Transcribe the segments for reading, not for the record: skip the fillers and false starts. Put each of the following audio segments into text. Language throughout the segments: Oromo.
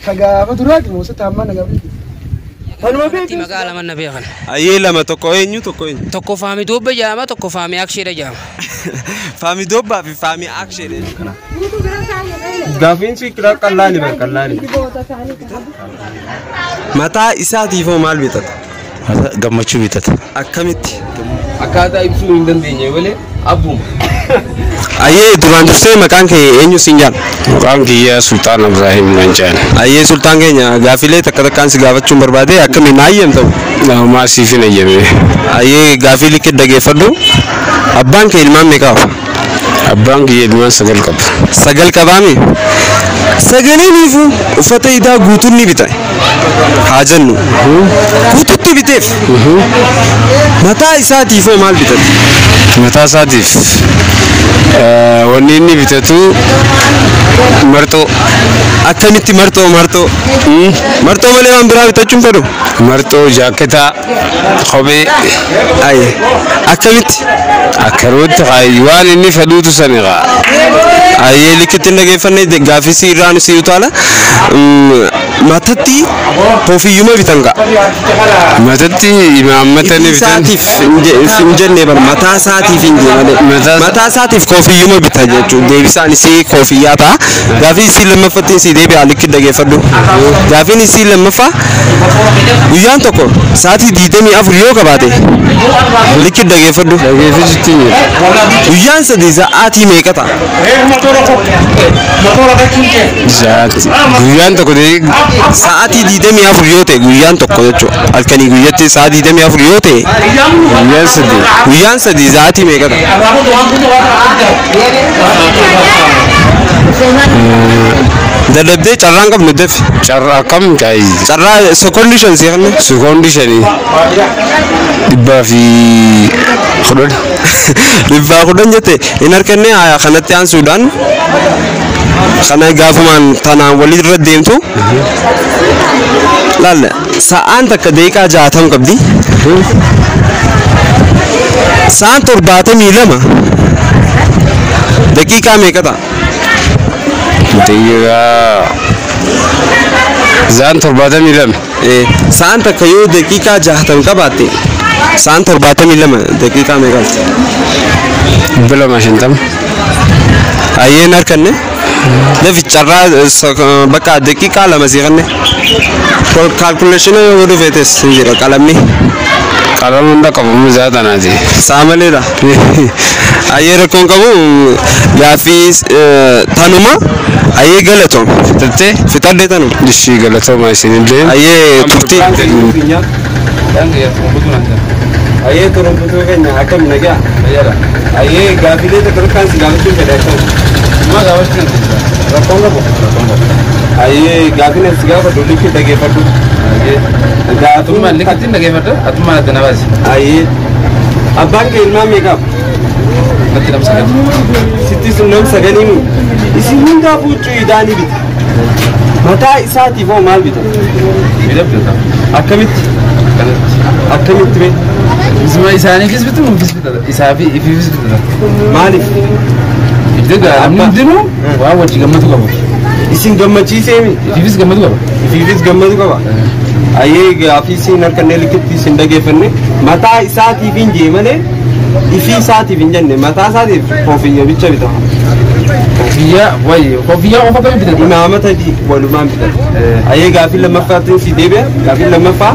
Tagaa faduraati moo sataammaa nagaa beeku. Kanuma beeku. Maqaa lama na beekan. Ayyee lama tokko eenyu tokko eenyu. Tokko faami dubba jaama tokko faami aksheedha jaama. Faami dubba fi faami aksheedha kana. Gaafiin si kira qallaani bar qallaani. Mataa isaatiif hoo maal bitata? Gammachuu bitata. Akkamitti? Akkaataa ibsuu hin dandeenye malee abbuma. Ayyee duraan dursee maqaan kee eenyu siin jedhama? Maqaan kiyya Sultaan Ibrahim Nancaan. Ayyee sultaan keenya gaafilee takkaan si gaafachuun barbaade akkamiin naayyam ta'u? Maasiif hin ayyame. Ayyee gaafii liqii dhageeffadhu. Abbaan kee ilmaan meeqa qaba? Abbaan kiyya ilmaan 9 qaba. 9 qabaami? Sagaleeniifu uffata idaa guutuun ni bita. Haa jennu. Guutuutti biteef. Mataa isaatiif hoo maal bitata? Mataa isaatiif wanni inni bitatu marxoo. Akkamitti marxoo marxoo? Marxoo malee waan biraa bitachuun fedhu? Marxoo jaaketaa kophee. Ayyee akkamitti? Akkanumatti waan inni fedhuutu saniqa. Ayyee liqitti dhageeffannee gaafii si irraan si utaala. Matatti koofiyyuma bitan gaa. Matatti imaammata ni bitan. Isaatiif hin jenne bar mataa isaatiif hin jenne mataa isaatiif koofiyyuma bita jechuudha. Deebisaan isii koofiyyaa ta'a. Gaafii isii lammaffaatti isii deebi'aa liqii dhageeffadhu. Gaafiin isii lammaffaa guyyaan tokko sa'aatii 24 yoo qabaate liqii dhageeffadhu. Guyyaan 3 sa'aatii meeqa ta'a? Guyyaan tokko sa'aatii 24 yoo ta'e guyyaan tokko jechuudha. Halkanii guyyatti sa'aatii 24 yoo ta'e guyyaan 3 sa'aatii meeqa ta'a? Dadhabdee carraan qabnu defi. Carraa kam kaayi? Carraa sekoondii 5 seeqanne. Sekoondii 5 10 jette hin arganne kanatti aansuudhaan kana gaafumaan tanaan walirra deemtu laalla sa'aan takka daqiiqaa 60 qabdi. Sa'aan 72 daqiiqaa meeqa ta'a? Zaan 72. Sa'aan takka yoo daqiiqaa 60 qabaatte sa'aan 72 daqiiqaa meeqa? Bila mashintam. Ayyee hin arganne. Lefi carraa bakka daqiiqaa 2 seeqanne. Kalkuleeshina yoo godhu feetes hin jira qalamni. Qalamni hunda qabamu zaatanaati. Saamaleedha. Ayyee rakkoon qabu gaafii tanuma ayyee galatoom fixadhee tanuma. Dishii galatooma isinillee. Ayyee turtii. Ayyee turumbutuu keenya akkam nagaa? Ayyee gaafilee takkaan si gaafachuun fedha akkam? Maa gaafachuun rakkoon qabu? Ayyee gaafii si gaafadhu liqii dhageeffadhu. Atummaa liqii dhageeffadhu? Atummaa adda na baasi. Ayyee abbaan kee ilmaan meeqa? Natti nam 9. Sitti sun nam 9 mu? Isin hundaa fuuccuu idaanii bita. Mataa isaatiif hoo maal bita? Bita. Akkamitti? Akkamitti bee? Isma isaaniifis bitu mufis bitata. Isaafi ifiifis bitata. Maaliif? Hundinuu waan wajji gammatu qabu. Isin gammachiisee mi? Ifiifis gammatu qaba. Ifiifis gammatu qaba. Ayyee gaafii isin harkannee liqitti isin dhageeffanne mataa isaatiif hin jee malee ifii isaatiif hin jenne mataa isaatiif koofiyya bicha bitata. Koofiyyaa qofa kan bitatu? Imaamata walumaan bitatu. Ayyee gaafii lammaffaatti si deebi'a. Gaafii lammaffaa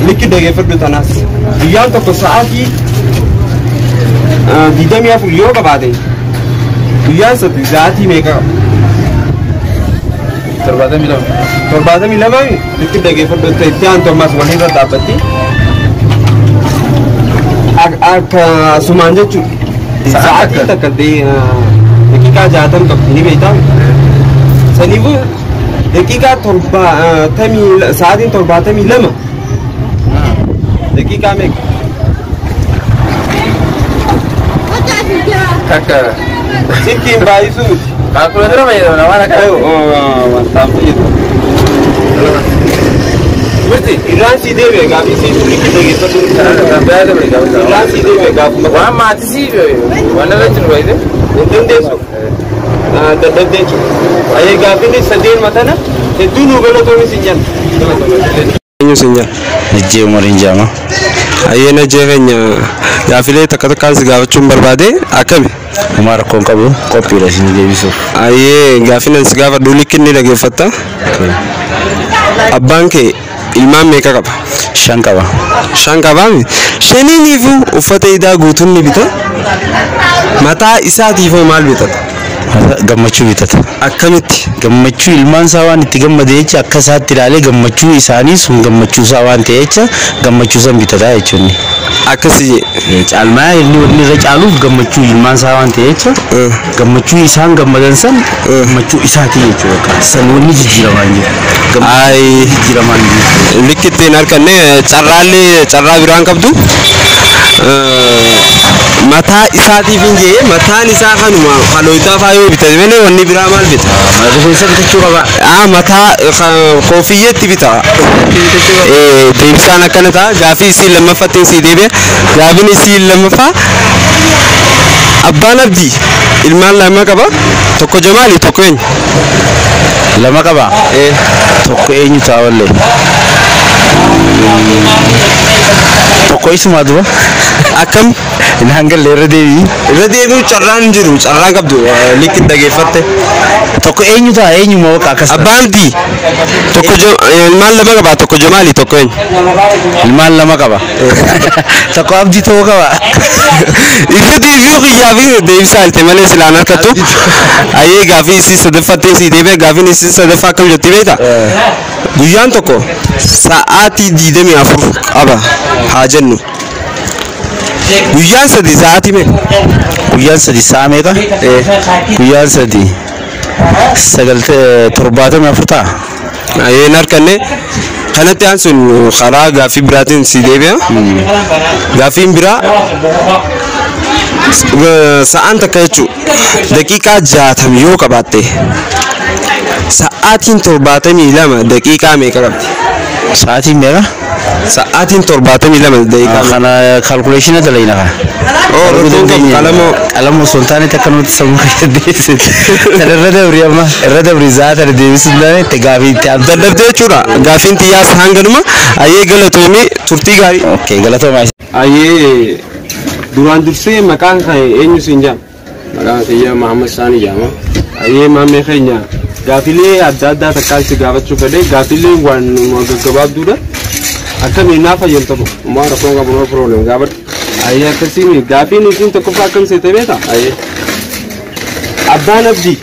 liqii dhageeffadhu tanaas guyyaan tokko sa'aatii 24 yoo qabaate guyyaan 3 sa'aatii meeqa qaba? 72 liqii dhageeffadhu itti aantu ammas walirra dhaabbatti akka sumaan jechuudha. Sa'aatii takka daqiiqaa 60 qabdi ni beektaa? Saniifuu daqiiqaa 70 sa'aatiin 72 daqiiqaa meeqa? Kakka sittiin baay'isuu miti. Kaalkuleetara fayyadamna waan akka wantaan fayyadamu. Miti irraan sii deebi'e gaafii sii liqii dhageeffatu irraan sii deebi'e gaafuma. Waan maatii sii waan irra jiru baay'ee hin dandeessu. dadhabdee jechuudha. Ayyee gaafiin sadeen matana hedduu nu galatoonni siin jenna. Eenyu siin jenna? Najjee Umariin jedhama. Ayyee Najjee keenya gaafilee takka takkaan si gaafachuun barbaade akkami? Homaa rakkoon qabu qophiidha isin deebisuuf. Ayyee gaafiin si gaafadhu likkinni dhaggeeffatta. Abbaan kee ilmaan meeqa qaba? 5 qaba. 5 qabaami? 5niifuu uffata idaa guutuun ni bita? Mataa isaatiifoo maal bitata? Gammachuu bitata. Akkamitti? Gammachuu ilmaan isaa waan itti gammade jecha akka isaatti ilaalee gammachuu isaanii sun gammachuu isaa waan ta'e jecha gammachuu san bitata jechuun. Akkasii caalmaa inni irra caaluuf gammachuu ilmaan isaa waan ta'e jecha gammachuu isaan gammadan san gammachuu isaati jechuudha. San wanni jijjiiramaan jiru. Ay jijjiiramaan jiru. Likkittiin harkanne carraa biraan qabdu. Mataa isaatiif hin jee mataan isaa kanuma halootaa faayoo bitate malee wanni biraa maal bita? Rifeensa bitachuu qaba. Mataa koofiyyeetti bita. Deebisaan akkana ta'a gaafii isiin lammaffattiin sii deebi'a. Gaafiin isiin lammaffaa abbaan abdii ilmaan lama qaba. Tokko Jamaali tokko eenyu? Lama qaba. Tokko eenyu ta'a wallee? Tokko isuma duba. Akkam? Inni hangalee irra deebi'u carraan hin jiru carraan qabdu likki dhaggeeffatte. Tokko eenyu ta'a eenyu moo akkas? Abbaan abdii tokko ilmaan lama qaba tokko Jamaali tokko eenyu? Ilmaan lama qaba. Tokko abdii tokko qaba. Irra deebi'u qiyyaa fi deebisaa ilte malee silaan harkattu. Ayyee gaafii isii sadaffattee sii deebi'a gaafiin isii sadaffaa akkam jettee beektaa? Guyyaan tokko sa'aatii 24 qaba haa jennu. Guyyaan sadii sa'aatii meeqa? Guyyaan sadii sa'a meeqa? Guyyaan sadii 74 ta'a. Ayyeen harkanne kanatti aan sun karaa gaafii biraatiin si deebi'a. Gaafiin biraa sa'aan takka jechuudha daqiiqaa 60 yoo qabaatte sa'aatiin 72 daqiiqaa meeqa qabdi? Sa'aatiin meeqa? Sa'aatiin 72 daqiiqaa. Kana kalkuleeshina dalayna kana. Qalamo sultaani takka nuti sammuu keessatti irra dabri zaata deebisuun itti gaafii itti aanu. Dadhabdee jechuudha gaafiin xiyyaas hanganuma ayyee galatoomii turtii gaarii. Okay galatoomaa. Ayyee duraan dursee maqaan kee eenyu siin jedhama? Maqaan kiyya Muhammad Saanii jedhama. Ayyee maamee keenya gaafilee adda addaa takkaan si gaafachuu fedhe gaafilee waan gaggabaabduudha. Akkamiin naaf fayyamtamu maa rakkoon qabu noo problem gaafadhu. Ayyee akkasiin gaafiin isiin tokkoffaa akkam seete beektaa? Ayyee abbaan abdii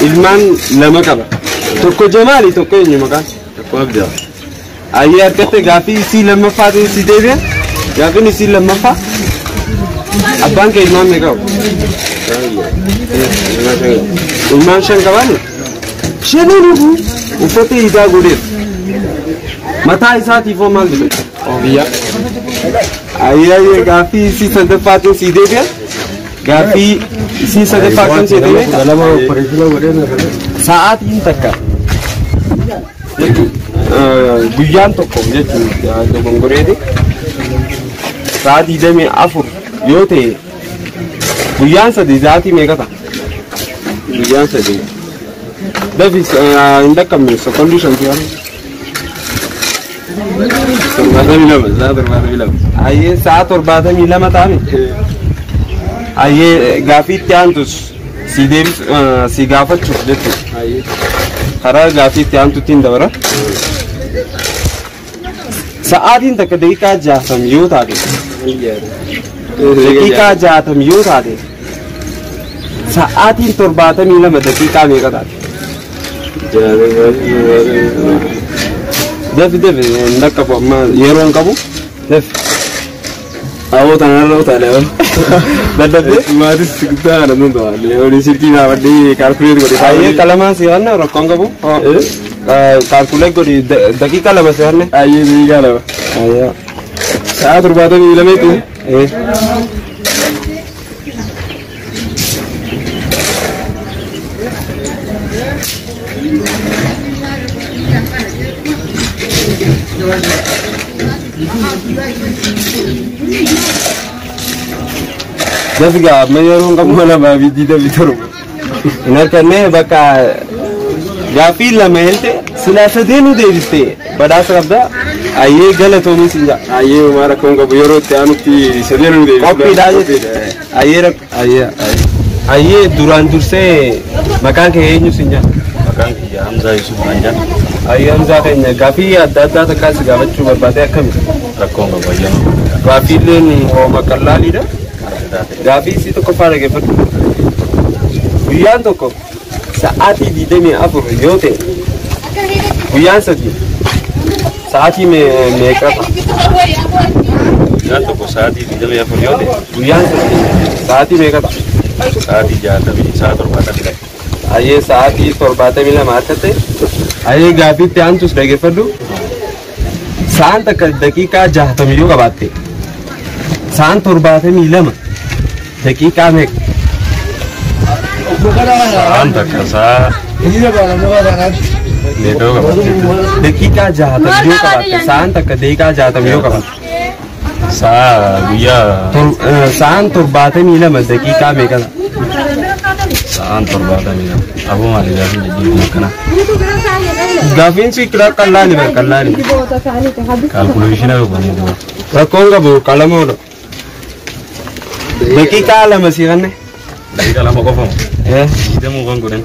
ilmaan lama qaba. Tokko Jamaali tokko eenyu maqaan? Tokko Abdii. Ayyee harkatte gaafii isii lammaffaatiin si deebi'a. Gaafiin isii lammaffaa abbaan kee ilmaan meeqa qabu? Ilmaan 5 qabaani? 5 uffata idaa godheef. Mataa isaatiifoo maal bitata? Oofiyyaa. Ayyee gaafii isii sadaffaatiin si deebi'a. Gaafii isii sadaffaa akkam seete beektaa? Sa'aatiin takka guyyaan tokko jechuun dogongoreeti. Sa'aatii 24 yoo ta'e guyyaan sadii sa'aatii meeqa ta'a? Guyyaan sadii. Dafis hin dhaqqabne sekoondii 5 Ayyee sa'a 72 ta'ame. Ayyee gaafii itti aantus si deebis si gaafachuuf jechuudha. Karaa gaafii itti aantuutiin dabara. Sa'aatiin takka daqiiqaa 60 yoo taate. Daqiiqaa 60 yoo taate. Sa'aatiin 72 daqiiqaa meeqa taate? Defi ndakkabu amma yeroon qabu defi awota nana utale dadhabde maatis sigtaa kana nun ta'a leewwan sirkii naafadhee kaalkuleet godhe ayyee qalamaan si hanna rakkoon qabu kaalkuleet godhe daqiiqa lama si hanne ayyee daqiiqa lama ayyee sa'a 72 Dafiga, meron kamu malah babi tidak bicara. Inar kanneen bakka gaaffii lama helte silaa sadeenu deebiste badhaasa qabda. Ayyee galatoomis hin jaa. Ayyee uumaa rakkoon qabu yeroo itti aanutti sadeenu deebiste. Qophiidhaa jechuudha. Ayyee duraan dursee maqaan kee eenyu sin jaa? Maqaan kiyya Hamzaa Yusuf Anjaa. Ayyee Hamzaa keenya gaaffii adda addaa takkaas gaafachuu barbaade akkami? Rakkoon qabu ayyaama. Gaaffiileen hooma qallaaliidha. Gaaffii isii tokko faa dhaggeeffadhu. Guyyaan tokko sa'aatii 24 yoo ta'e guyyaan sadii sa'aatii meeqa ta'a? Guyyaan tokko sa'aatii 24 yoo ta'e Guyyaan sadii sa'aatii meeqa ta'a? sa'aatii 60 sa'a 70. Ayyee sa'aatii 72 akka ta'e ayyee gaaffiitti aantus dhaggeeffadhu. Sa'aan takka daqiiqaa 60 yoo qabaatte sa'aan 72 daqiiqaa meeqa? Sa'aan takka sa'a meeqa yoo qabatte? Daqiiqaa 60 yoo qabaatte sa'aan takka daqiiqaa 60 yoo qabaatte Sa'a guyyaa sa'aan 72 daqiiqaa meeqa ta'a? sa'aan 70. Aboo maali gaafiin jijjiirama kana? Gaafiin si qallaani bara qallaani. Kaalkuleeshina goonee dura. Rakkoon qabu qalamoodha. Daqiiqaa lama si kanne. Daqiiqa lama qofamu. Hidhamuu kan godhan.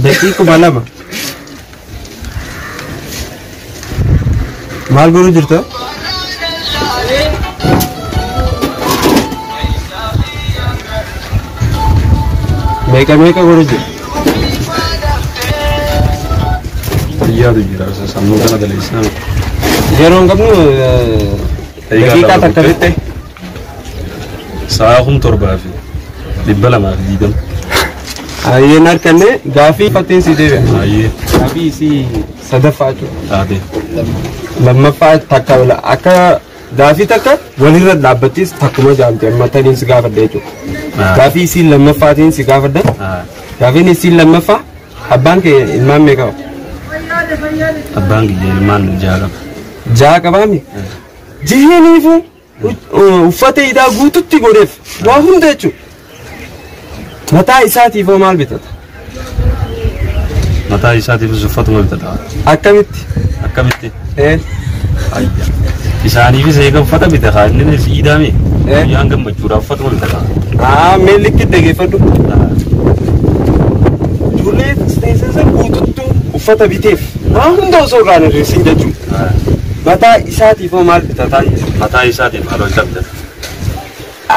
Daqiiquma lama. Maal godhu jirta? Meeqa godhu jirta? Fayyaadu jira sammuu kana daleessaa. Yeroon qabnu daqiiqaa takka bitte. Sa'a 7 fi 220. Ayyeen harkanne gaafii fattiin si deebi'a. Ayyee. Gaafii isii sadaffaa jechuudha. Taate. Lammaffaa takka akka gaafii takka walirra dhaabbattis takkuma jaamte amma taniin si gaafadha jechuudha. Gaafii isiin lammaffaatiin si gaafadha. Gaafiin isiin lammaffaa abbaan kee ilmaan meeqa qaba? Abbaan kiyya ilmaan 6 qaba. 6 qabaami? Jihiniifu uffata hidhaa guututti godheef waa hunda jechuudha. Mataa isaatiif hoo maal bitata? Mataa isaatiifis uffatuma bitata. Akkamitti? Akkamitti? Ayya. Isaaniifis eega uffata bitata. Innis hidhaame. Guyyaan gammachuudhaaf uffatuma bitata. Mee likki dhaggeeffadhu. Ijoollee teessisa guututtuu uffata biteef waa hunda osoo irraan hir'isin jechuudha. Mataa isaatiif hoo maal bitataa? Mataa isaatiif haaloo isa bitata.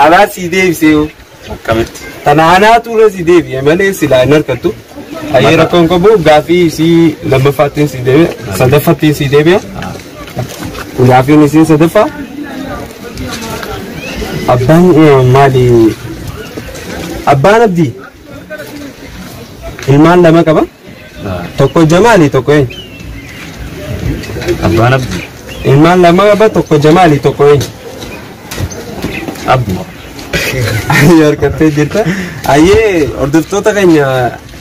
Alaa sii deebisee hoo? Akkamitti? Tanaanaatu irra si deebi'e malee silaa hin harkattu. Ayyee rakkoon qabu gaafii isii lammaffaattiin si deebi'a sadaffaattiin si deebi'a. Gaafiin isiin sadaffaa. Abbaan maali? Abbaan abdii ilmaan lama qaba. Tokko Jamaali tokko eenyu? Abbaan abdii. Ilmaan lama qaba tokko Jamaali tokko eenyu? Abdii. Ayyee harkattee jirta. Ayyee hordoftoota keenya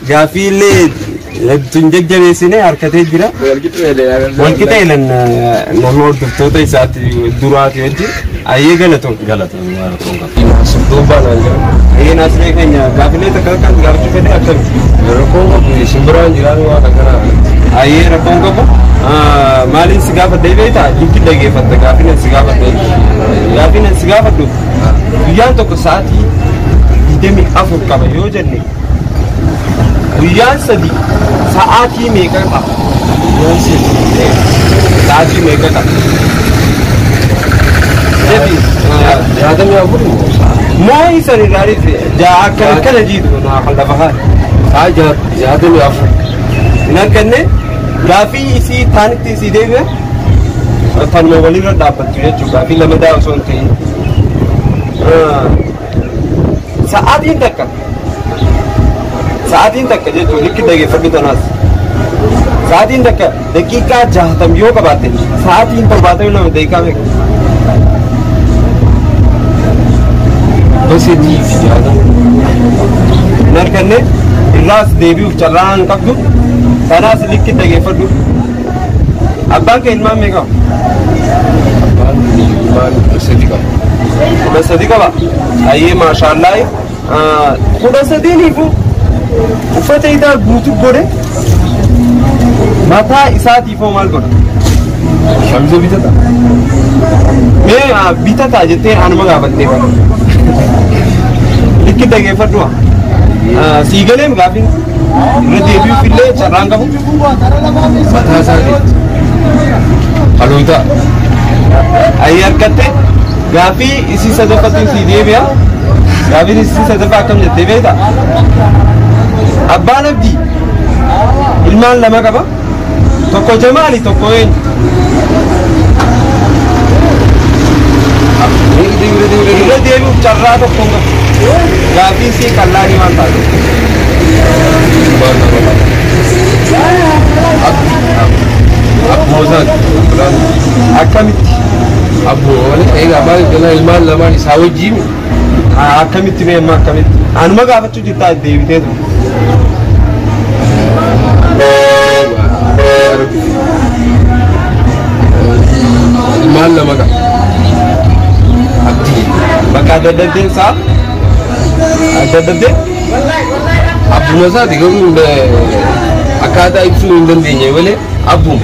gaafii illee tun jajjabeessine harkatee jira. Walqixa eelan nama hordoftoota isaatti duraati wajjin. Ayyee galatoon. Galatoon Duubaan ayyee naasiree keenya gaafilee takka kan gaafachuu fedhe akkami? Rakkoon qabu simbiraan jiraatu waan akkanaa. Ayyee rakkoon qabu maaliin si gaafadhee beektaa? Linki dhaggeeffatta gaafiin si gaafadhee. Gaafiin si gaafadhu guyyaan tokko sa'aatii 24 qaba yoo jenne guyyaan sadii sa'aatii meeqa qaba? Sa'aatii meeqa qaba? Jaatamii afur moo isa irraa jaa akkana jiitu lafa haa jaatamii afur. Hin arganne gaafii isii taanitti isii deebi'e tanuma walirra dhaabbattu jechuudha. Gaafii lamadaa osoo hin ta'in. Sa'aatiin takka jechuun likki dhaggeeffadhu tanaas. Sa'aatiin takka daqiiqaa 60 yoo qabaatte sa'aatiin 72 daqiiqaa meeqa? Positiif jaatama. Hin arganne irraas deebi'uuf carraa hin qabdu. Tanaas likki dhaggeeffadhu. Abbaan kee ilmaan meeqa? Ilmaan 3 qaba. 13 qaba. Ayyee maashaallah. 13niifu uffata isaa guutuu godhe mataa isaatiif hoo maal godha? Shamisa bitata. Mee bitata jettee anuma gaafattee bara. Likki dhageeffadhu sii galeem gaafin irra deebi'uuf illee carraan qabu. Mataa isaatiif. Haloota. Ayi harkatte gaafii isii sadaffatiin sii deebi'a. Gaafin isii sadaffaa akkam jettee beekta? Abbaan abdii ilmaan lama qaba. Tokko Jamaali tokko eenyu? Irra deebi'uuf carraa tokko hin qabu. Gaafii isii qallaanii waan taate. Abboosan akkamitti? Abboon egaa maal gala ilmaan lamaan isaa wajjin akkamitti mee amma akkamitti? Anuma gaafachuu jirtaa deebitee ture. Ilmaan lama qaba. Abdii bakka adda addeen isaa adda addeen abbuma isaati garuu akkaataa ibsuu hin dandeenye malee abbuma.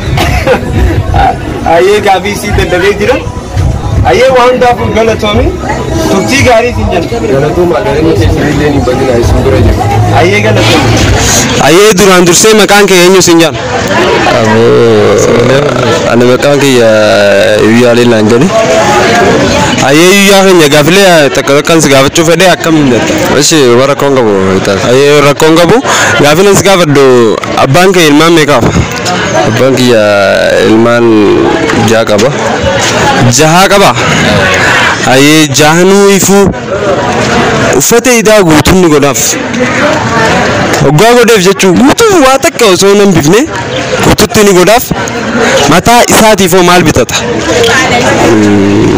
Ayyee gaafii isii daddabee jiran ayyee waan hundaaf galatoomi turtii gaarii siin jenna. Galatooma agaranii keessanillee hin badina isin dura jiru. Ayyee galatooma. Ayyee duraan dursee maqaan kee eenyu siin jedhan? Ani maqaan kiyya Yuyyaa Leellaan jedhe. Ayyee Yuyyaa keenya gaafilee takka takkaan si gaafachuu fedhee akkam jetta? Eshi rakkoon qabu. Ayyee rakkoon qabu. Gaafileen si gaafadhu abbaan kee ilmaan meeqa qaba? Abbaan kiyya ilmaan 6 qaba. 6 qaba? Ayyee 6 ifuu uffata hidhaa guutuun ni godhaaf. Waggaa godheef jechuun guutuu waa takka osoo hin hambifne guutuutti ni godhaaf. Mataa isaatiif hoo maal bitata?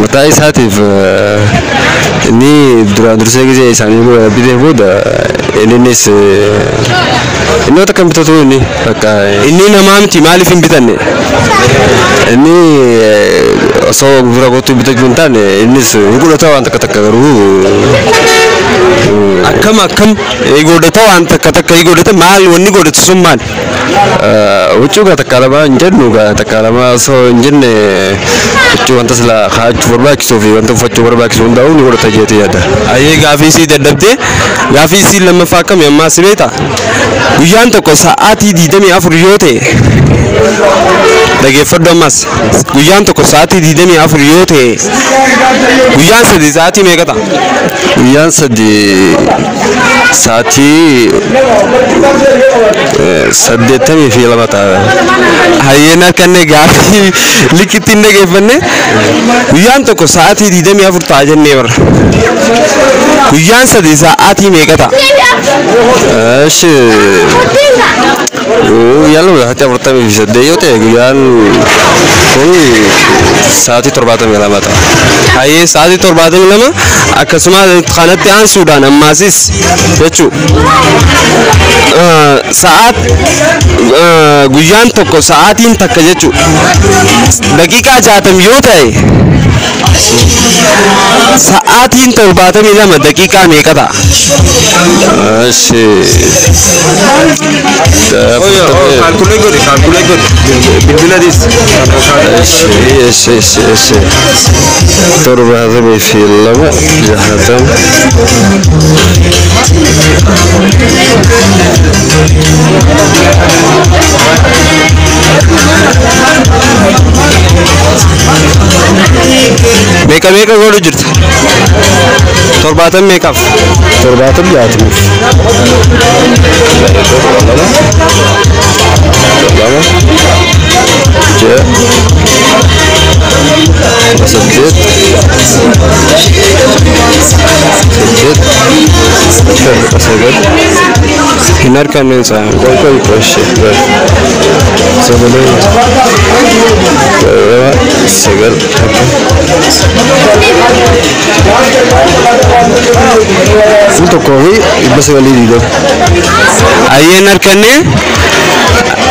Mataa isaatiif inni duraan dursee gisee isaanii bitee booda innis inni akka bitatu inni bakka inni namaa miti maaliif hin bitanne? inni osoo bira gootu bitachuu hin taane innis godhata waan takka takka garuu akkam godhata waan takka godhata maal wanni godhatu sun maal? Huccuu takka lama hin jennu takka lama osoo hin jenne huccuu wanta sila kaachuu barbaachisuu fi wanta uffachuu barbaachisu hundaa'uu ni godhata jeetee yaadda. Ayyee gaafii isii daddabdee gaafii isii lammaffaa akkami ammaa si beekta? Guyyaan tokko sa'aatii 24 yoo ta'e dhageeffadhu ammas guyyaan tokko sa'aatii 24 yoo ta'e guyyaan 3 sa'aatii meeqa ta'a? Guyyaan 3 sa'aatii 82 ta'a. Hayyeen akkanne gaafii likkitti hin dhageeffanne guyyaan tokko sa'aatii 24 ta'a jennee barra. Guyyaan 3 sa'aatii meeqa ta'a? Eshi yaaluu hati 48 yoo ta'e guyyaan kun sa'aatii 72 ta'a. Hayyee sa'aatii 72 akkasuma kanatti aansuudhaan ammaasis jechuudha. Guyyaan tokko sa'aatiin takka jechuudha. Daqiiqaa 60 yoo ta'e sa'aatiin 72 daqiiqaa meeqa ta'a? Eshi Kalkulee godhi. Bilbila dis. Eshi. Torbaatamii fi 2 60. Meeqa godhu jirti? 70 meeqaaf? 70 jaatamiif. Hin harkanneen isaa. Kun tokkoo fi 920. Ayyeen harkannee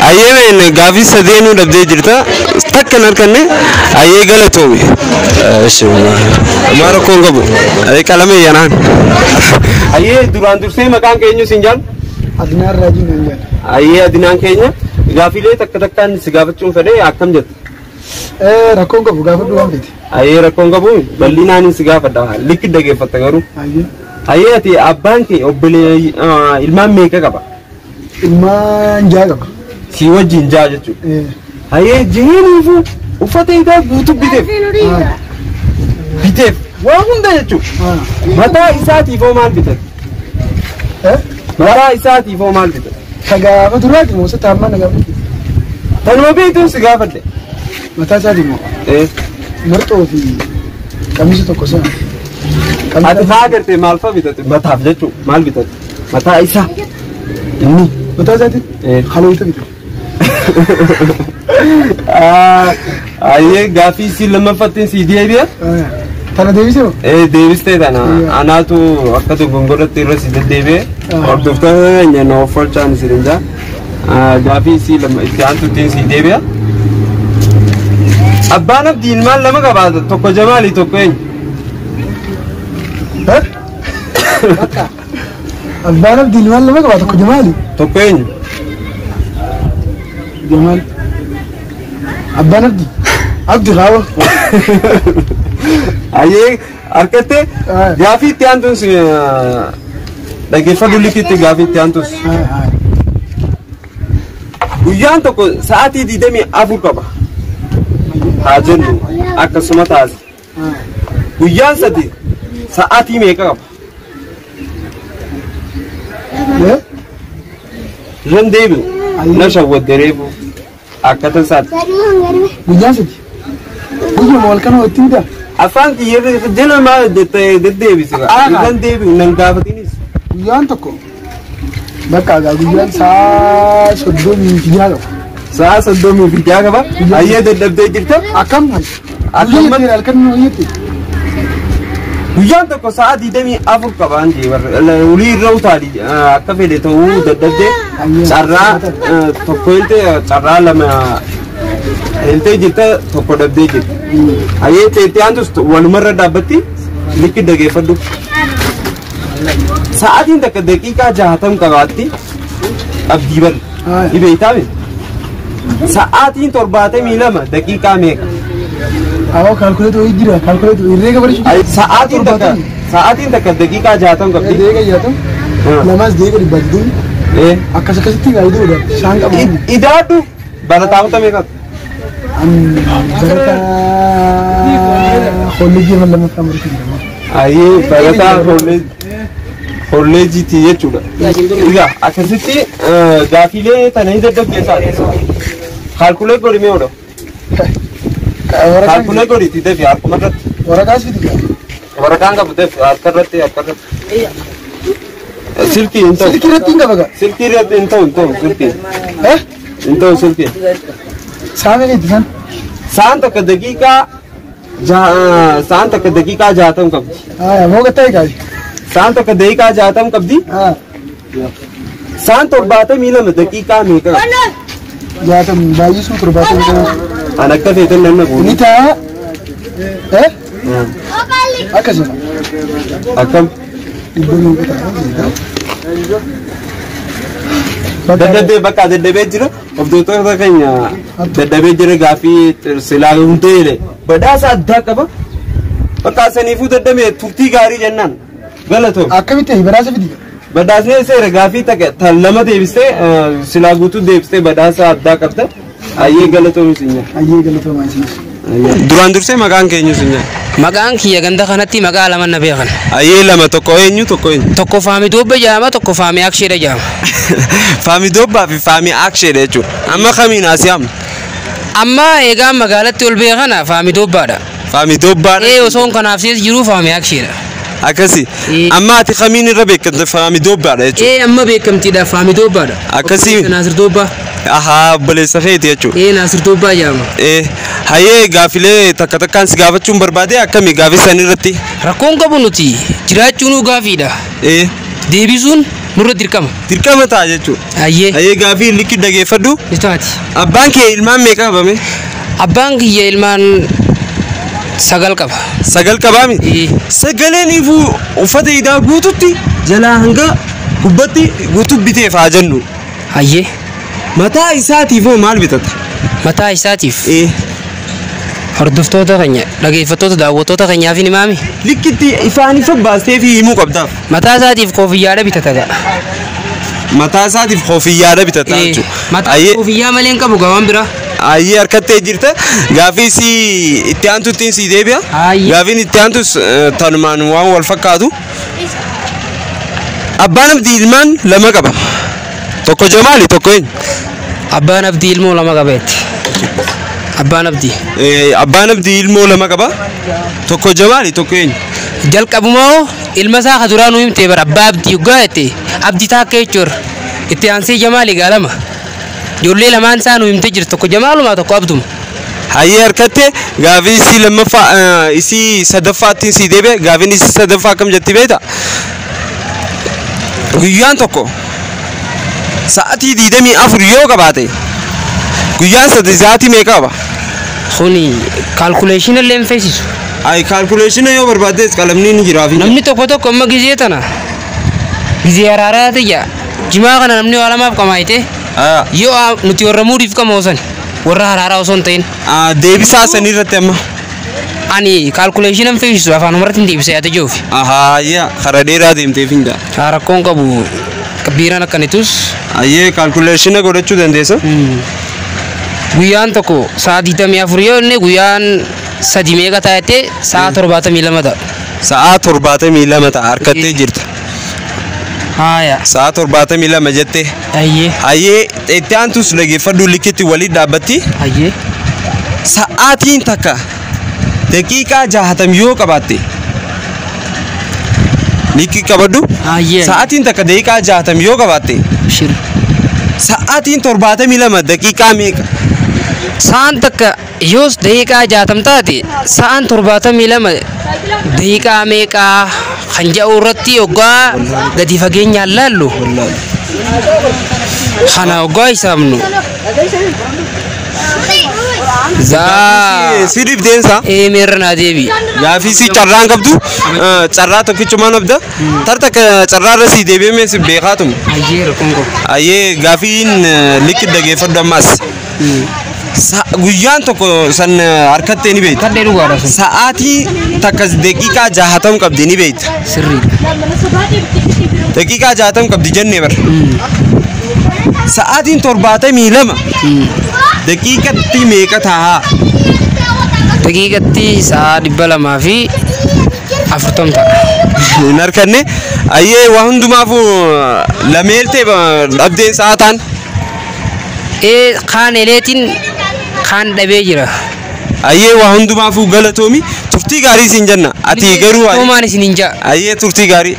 ayyee gaafii sadeenuu dhabdee jirta takka hin harkanne ayyee galatoomi. Maa rakkoon qabu qalama yanaan. Ayyee duraan dursee maqaan keenyu siin jedhan Adnaan Raajii naan jedha. Ayyee adinaan keenya gaafilee takkaan si gaafachuun fedhee akkam jettu. Rakkoon qabu gaafadhu waan feete. Ayyee rakkoon qabu bal'inaan si gaafadha likki dhageeffatta garuu. Ayyee. Ayyee ati abbaan kee obbolee ilmaan meeqa qaba? Ilmaan ja'a qaba. Si wajjin ja'a jechuudha. Ayyee jireeniifu uffata eegaa guutuu biteef. Biteef waan hunda jechuudha. Mataa isaatiifoo maal bitate? Mataa isaatiifoo maal bitate? Sagaafa duraati moo taammaa na gaafadhu. Tanuma beektuun si gaafadhe. Mataa isaati moo marxoo fi qamisa tokko sana. Ati maa agartee maal fa'a bitate? Mataaf jechuudha maal bitate? Mataa isaa. Inni. Mataa isaati haloota bitate. Ayyee gaaffii si lammaffattiin si deebi'a? Tana deebisee moo? Deebistee tana anaatu akka dogongorratti irra si deddeebi'e hordoftoota keenya na offolchaan si dinja gaaffii si itti aantuuttiin si deebi'a. Abbaan abdii ilmaan lama qabaata tokko Jamaalii tokko eenyu? Abbaan abdii ilmaan lama qabaata tokko Jamaalii? Tokko eenyu? Jamaal. Abbaan abdii? Abdii Raawa. Ayyee harkattee gaaffii itti aantuun si dhaggeeffadhu likitti gaaffii itti aantuus. Guyyaan tokko sa'aatii 24 qaba. Haa jennu akkasuma taasi. Guyyaan sadi sa'aatii meeqa qaba? Irran deebi'u na shawwadde reefu akka tasaati. Guyyaan sadi. Guyyuma wal kana walitti fidaa. Afaan kiyya jala maa deddeebise irran deebi'u nan gaafatinis. Guyyaan tokko bakka agaa guyyaan sa'a 36 qaba. Sa'a 36 qaba. Ayyee dadhabdee jirta? Akkam halkan nuu yetti. Guyyaan tokko sa'a 24 qaba anjee ulii irra utaali akka fedhe ta'uu dadhabdee carraa tokko hilte carraa lama hiltee jirta tokko dhabdee jirta. Ayyee teettee aantus walumarra dhaabbatti likki dhageeffadhu. Sa'aatiin takka daqiiqaa 60 qabaatti abdii bal ni beektaame. Sa'aatiin 72 daqiiqaa meeqa? Awwa kalkuleetu jira kalkuleetu irreega barichu. Sa'aatiin takka daqiiqaa 60 qabdi. Daqiiqaa 60. Lamas daqiiqa dhibbatu. Akkasitti gaariidha. Shaan qabu. Idaadhu barataamota meeqa? Barata kolleejii lammaffaa murtii. Ayyee barataa kolleejiitii jechuudha. Egaa akkasitti gaafiilee tana hin dadhabdeessaa. Kaalkulee godhimee oolaa. Kaalkulee godhiitii deefi harkuma irratti. Waraqaas fiti. Waraqaan qabu deefi harka irratti akka irratti. Silkii hin ta'u. Silkii irratti hin qabaga. Silkii irratti hin ta'u silkii. Hin ta'u silkii. Saame keetti san. Saan takka daqiiqaa 60 qabdi. Moo gattaa eegaali. Saan takka daqiiqaa 60 qabdi. Saan 72 daqiiqaa meeqa qabdi? 60 baay'isuu 70. An akka feetan nan naquudha. Ni ta'a. Akkasuma. Akkam? Daddabee bakka daddabee jira. Hordoftoota keenya daddabee jira gaaffii silaa hundee badhaasa addaa qaba. Bakka saniifuu daddabee turtii gaarii jennaan galatoom. Akkamitti badhaasa fidi? Badhaasni seera gaaffii tan lama deebistee silaa guutuu deebistee badhaasa addaa qabda. Ayyee galatoom isinya. Ayyee galatoom isinya. Duraan dursee maqaan keenyu isinya. Maqaan kiyya ganda kanatti maqaa lama na beekan. Ayyee lama tokko eenyu tokko eenyu. Tokko Faamii Doobba jedhama tokko Faamii Aksheedha jedhama. Faamii Doobbaa fi Faamii Aksheedha jechuudha. Amma kamiin asii hamma? Amma eegaan magaalatti ol beekana Faamii Doobbaadha. Faamii Doobbaadha. Osoon kanaaf siis jiru Faamii Aksheedha. Akkasi. Amma ati kamiin irra beekamte Faamii Doobbaadha jechuudha. Amma beekamtiidha Faamii Doobbaadha. Akkasii. Naasir Doobbaa. Ahaa obboleessa keeti jechuudha. Naasir Doobbaa jedhama. Hayyee gaafilee takka takkaan si gaafachuun barbaade akkami gaafii san irratti? Rakkoon qabu nuti jiraachuun gaafiidha. Deebisuun nurra dirqama. Dirqama ta'a jechuudha. Hayyee gaafii likki dhageeffadhu. Itaati. Abbaan kee ilmaan meeqa qabame? Abbaan kiyya ilmaan 9 qaba. 9 qabaami? Sagaleen ifuu uffata hidhaa guututti jalaa hanga gubbatti guutuu biteef haa jennu. Hayyee. Mataa isaatiif hoo maal bitata? Mataa isaatiif. Hordoftoota keenya dhaggeeffattoota daawwattoota keenyaaf ni maami. Likkitti ifaan ifa baastee fi himuu qabdaaf. Mataa isaatiif koofiyyaadha bitata ga'a. Mataa isaatiif koofiyyaadha bitata jechuudha. Mataa koofiyyaa malee hin qabu gawaan bira. Ayyee harkattee jirta gaafii si itti aantuutiin si deebi'a. Gaafiin itti aantus tanumaan waan wal fakkaatu. Abbaan abdii ilmaan lama qaba. Tokko Jamaali tokko eenyu? Abbaan abdii ilmoo lama qabeetti. Abbaan abdii. Abbaan abdii ilmoo lama qaba. Tokko Jamaali tokko eenyu? Jalqabumoo ilma isaa ka duraan himtee bara abbaa abdii gaa'ete abdii taakka jechuudha. Itti aansee Jamaali gaalama. Ijoollee lamaan isaa nu himtee jirtu tokko Jamaaluma tokko Abduma. Hayyee harkattee gaafii isii lammaffaa isii sadaffaattiin si deebi'e gaafiin isii sadaffaa akkam jetti beekta? Guyyaan tokko sa'aatii 24 yoo qabaate guyyaan sa'aatii meeqa qaba? Kuni kaalkuleeshina illee hin feesisu. Ay kaalkuleeshina yoo barbaaddes qalamni ni jira. Namni tokko amma gizee tana gizee araaraa ta'e jimaa kana namni waa lamaaf qamaayite yoo nuti warra muudiif qamoosan warra araaraa osoo hin ta'in. Deebisaa sanii irratti amma. Ani kaalkuleeshina hin feesisu afaan umarratti hin deebisa yaada joofi. Yaa karaa dheeraa deemteef hin jaa. Rakkoon qabu biiraan akkanitus. Ayyee kaalkuleeshina godhachuu dandeessa. Guyyaan tokko sa'a 24 yoo inni guyyaan 3 meeqa taa'etti sa'a 72 ta'a. Sa'a 72 ta'a harkattee jirta. Sa'a 72 jettee. Hayyee itti aantus dhaggeeffadhu likkitti waliin dhaabbatti. Sa'aatiin takka daqiiqaa 60 yoo qabaatte. Likki qabadhu. Sa'aatiin takka daqiiqaa 60 yoo qabaatte. Sa'aatiin 72 daqiiqaa meeqa? Sa'aan takka yoos daqiiqaa 60 taate sa'aan 72 daqiiqaa meeqaa kan jedhu irratti hoggaa gadi fageenyaan laallu. Kana hoggaa hisaabnu. Sidiif deemsa. Meerra naa deebi. Gaafii si carraan qabdu carraa tokkichumaan abda tarta carraa irra si deebi'ee si beekaatum. Ayyee gaafiin likki dhaggeeffadhu ammas. Guyyaan tokko san harkattee ni beekta. Sa'aatii takka daqiiqaa 60 qabdi ni beekta. Daqiiqaa 60 qabdi jennee bara. Sa'aatiin 72 daqiiqatti meeqa ta'a? Daqiiqatti sa'a 240 ta'a. Hin harkanne ayyee waa hundumaafuu lameeltee dhabdeen sa'aataan. Kaan eleetiin kaan dhabee jira. Ayyee waa hundumaafuu galatoomi turtii gaarii siin jenna. Ati garuu Hoomaan isin hin jaa. ayyee turtii gaarii.